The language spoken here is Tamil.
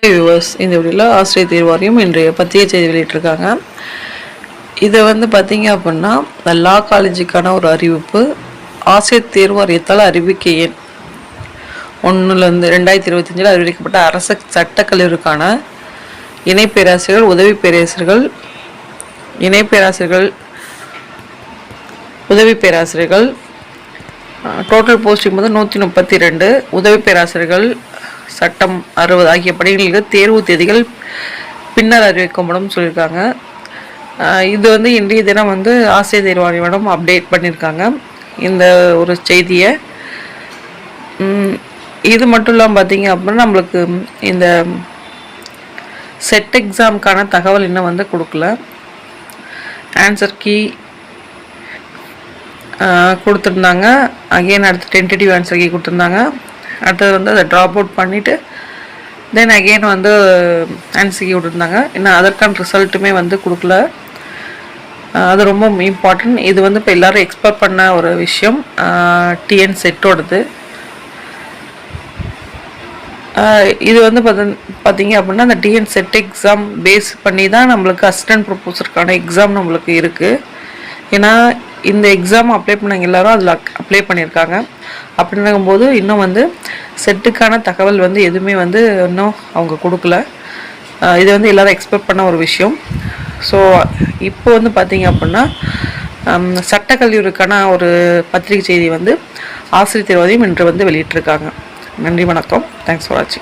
வியூவர்ஸ், இந்த வீடியோவில் ஆசிரியர் தேர்வாரியம் இன்றைய பத்திரிகை செய்தி வெளியிட்டிருக்காங்க. இதை பார்த்தீங்க அப்படின்னா லா காலேஜுக்கான ஒரு அறிவிப்பு. ஆசிரியர் தேர்வாரியத்தால் அறிவிக்கை எண் 1/2025 அறிவிக்கப்பட்ட அரசு சட்டக்கல்லூரிக்கான இணை பேராசிரியர்கள், உதவி பேராசிரியர்கள், இணை பேராசிரியர்கள், உதவி பேராசிரியர்கள் டோட்டல் போஸ்டிங் 132, உதவி பேராசிரியர்கள் சட்டம் 60 ஆகிய பணிகளுக்கு தேர்வு தேதிகள் பின்னர் அறிவிக்கப்படும் சொல்லியிருக்காங்க. இது இன்றைய தினம் ஆசிரியர் தேர்வாணையம் அப்டேட் பண்ணியிருக்காங்க இந்த ஒரு செய்தியை. இது மட்டும் இல்லாமல் பார்த்தீங்க அப்படின்னா நம்மளுக்கு இந்த செட் எக்ஸாமுக்கான தகவல் இன்னும் கொடுக்கல. ஆன்சர் கீ கொடுத்துருந்தாங்க. அகெயின் அடுத்து டென்டேட்டிவ் ஆன்சர் கீ கொடுத்துருந்தாங்க. அடுத்தது அதை ட்ராப் அவுட் பண்ணிவிட்டு தென் அகெயின் ஆன்சர் கீ கொடுத்துருந்தாங்க. இன்னும் அதற்கான ரிசல்ட்டுமே கொடுக்கல. அது ரொம்ப இம்பார்ட்டன்ட். இது இப்போ எல்லோரும் எக்ஸ்பெக்ட் பண்ண ஒரு விஷயம். டிஎன் செட்டோடது இது பார்த்தீங்க அப்படின்னா அந்த டிஎன் செட் எக்ஸாம் பேஸ் பண்ணி தான் நம்மளுக்கு அசிஸ்டன்ட் ப்ரொஃபஸருக்கான எக்ஸாம் நம்மளுக்கு இருக்குது. ஏன்னா இந்த எக்ஸாம் அப்ளை பண்ணவங்க எல்லோரும் அதில் அப்ளை பண்ணியிருக்காங்க. அப்படின்னும்போது இன்னும் செட்டுக்கான தகவல் எதுவுமே இன்னும் அவங்க கொடுக்கல. இது எல்லோரும் எக்ஸ்பெக்ட் பண்ண ஒரு விஷயம். ஸோ இப்போ பார்த்தீங்க அப்படின்னா சட்டக்கல்லூரிக்கான ஒரு பத்திரிகை செய்தி ஆசிரியர் தேர்வாணையம் இன்று வெளியிட்டிருக்காங்க. நன்றி, வணக்கம். தேங்க்ஸ் ஃபார் வாட்சிங்.